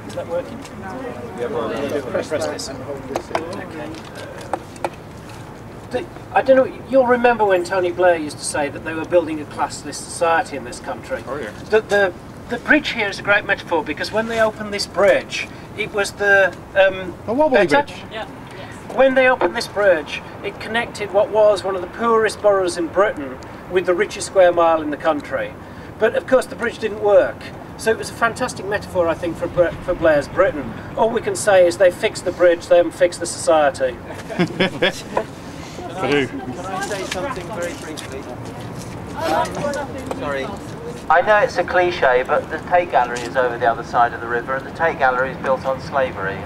Is that working? Press this. Okay. I don't know, you'll remember when Tony Blair used to say that they were building a classless society in this country. Oh yeah. The bridge here is a great metaphor, because when they opened this bridge, it was the... a wobbly bridge. Yeah. When they opened this bridge, it connected what was one of the poorest boroughs in Britain with the richest square mile in the country. But of course the bridge didn't work. So it was a fantastic metaphor, I think, for Blair's Britain. All we can say is they fixed the bridge, they haven't fixed the society. Can I say something very briefly? Sorry. I know it's a cliche, but the Tate Gallery is over the other side of the river, and the Tate Gallery is built on slavery.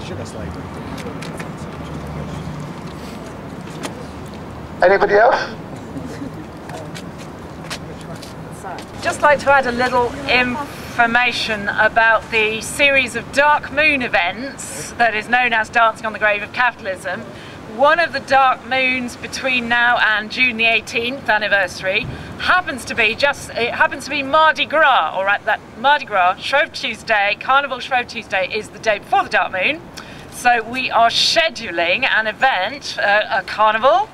Sugar slavery. Anybody else? Just like to add a little information about the series of Dark Moon events that is known as Dancing on the Grave of Capitalism. One of the dark moons between now and June the 18th anniversary happens to be Mardi Gras, or at that Mardi Gras, Shrove Tuesday, Carnival Shrove Tuesday is the day before the dark moon. So we are scheduling an event, a carnival,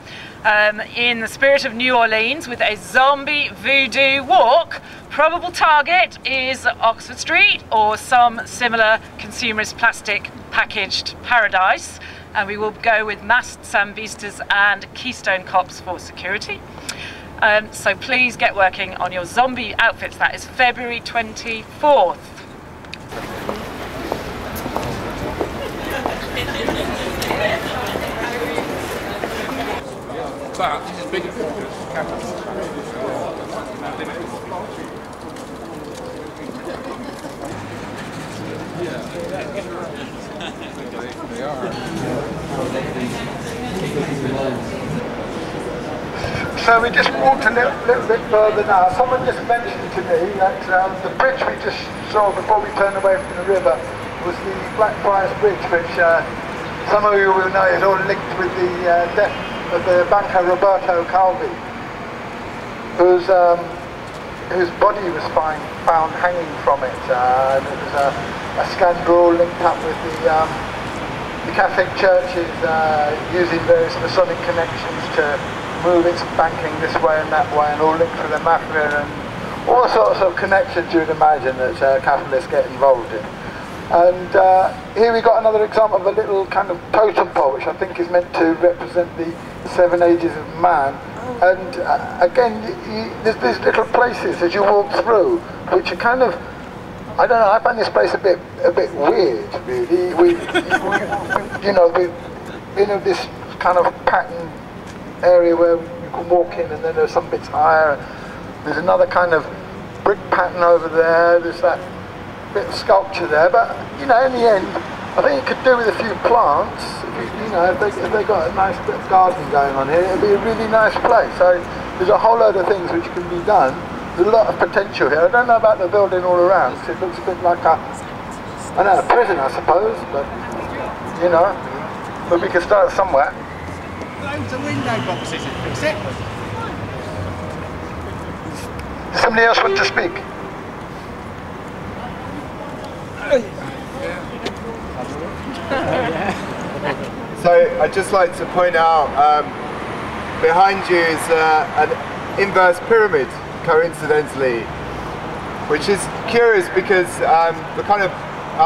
in the spirit of New Orleans with a zombie voodoo walk. Probable target is Oxford Street or some similar consumerist plastic packaged paradise. And we will go with masked Sambistas and Keystone Cops for security. So please get working on your zombie outfits. That is February 24th. But this is bigger focus, capitalism. They are. So we just walked a little bit further now. Someone just mentioned to me that the bridge we just saw before we turned away from the river was the Blackfriars Bridge, which some of you will know is all linked with the death of the banker Roberto Calvi, whose body was found hanging from it. And it was a scandal linked up with the Catholic churches using various Masonic connections to move its banking this way and that way, and all linked with the mafia and all sorts of connections you'd imagine that capitalists get involved in. And here we got another example of a little kind of totem pole, which I think is meant to represent the 7 ages of man. And again, there's these little places as you walk through, which are kind of, I don't know, I find this place a bit weird, really. We're in this kind of pattern area where you can walk in, and then there's some bits higher. There's another kind of brick pattern over there. There's that bit of sculpture there, but in the end, I think it could do with a few plants. If they got a nice bit of garden going on here, it'd be a really nice place. So there's a whole load of things which can be done. There's a lot of potential here. I don't know about the building all around. It looks a bit like a prison, I suppose, but but we can start somewhere. Loads of window boxes, fix it. Does somebody else want to speak? So I'd just like to point out, behind you is an inverse pyramid, coincidentally, which is curious because I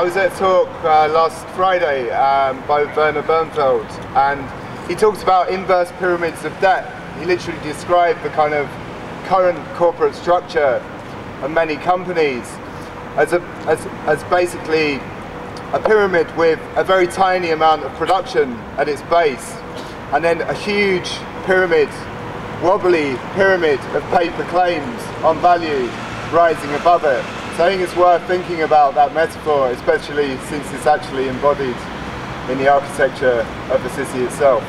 was at a talk last Friday by Werner Bernfeld, and he talked about inverse pyramids of debt. He literally described the kind of current corporate structure of many companies as basically a pyramid with a very tiny amount of production at its base, and then a huge pyramid, wobbly pyramid of paper claims on value rising above it. So I think it's worth thinking about that metaphor, especially since it's actually embodied in the architecture of the city itself.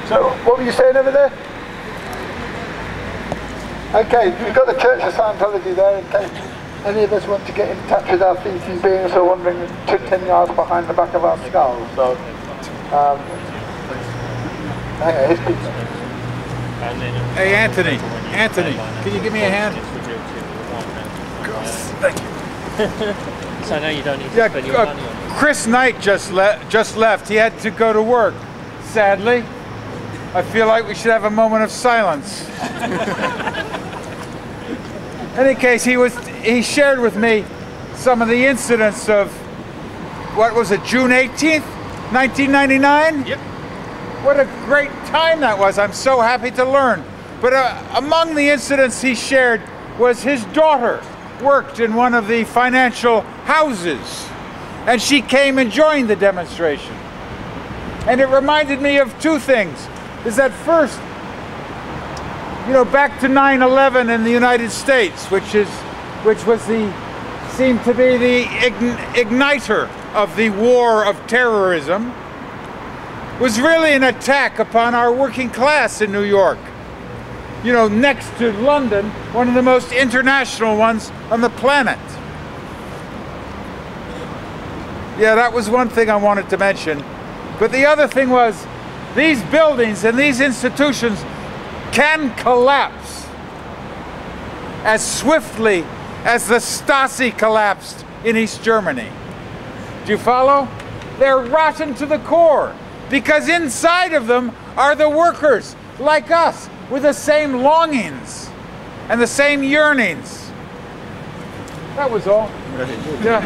So, what were you saying over there? Okay, we've got the Church of Scientology there in case any of us want to get in touch with our thinking beings who are wandering 10 yards behind the back of our skulls. So, hang on, here's Peter. Hey Anthony, can you give me a hand? Thank you. So I know you don't need to spend your money on it. Chris Knight just left. He had to go to work, sadly. I feel like we should have a moment of silence. In any case, he shared with me some of the incidents of, what was it, June 18th, 1999? Yep. What a great time that was. I'm so happy to learn. But among the incidents he shared was his daughter worked in one of the financial houses, and she came and joined the demonstration. And it reminded me of two things. Is that first, you know, back to 9/11 in the United States, which seemed to be the igniter of the war of terrorism, was really an attack upon our working class in New York. You know, next to London, one of the most international ones on the planet. Yeah, that was one thing I wanted to mention. But the other thing was, these buildings and these institutions can collapse as swiftly as the Stasi collapsed in East Germany. Do you follow? They're rotten to the core because inside of them are the workers like us with the same longings and the same yearnings. That was all. Yeah.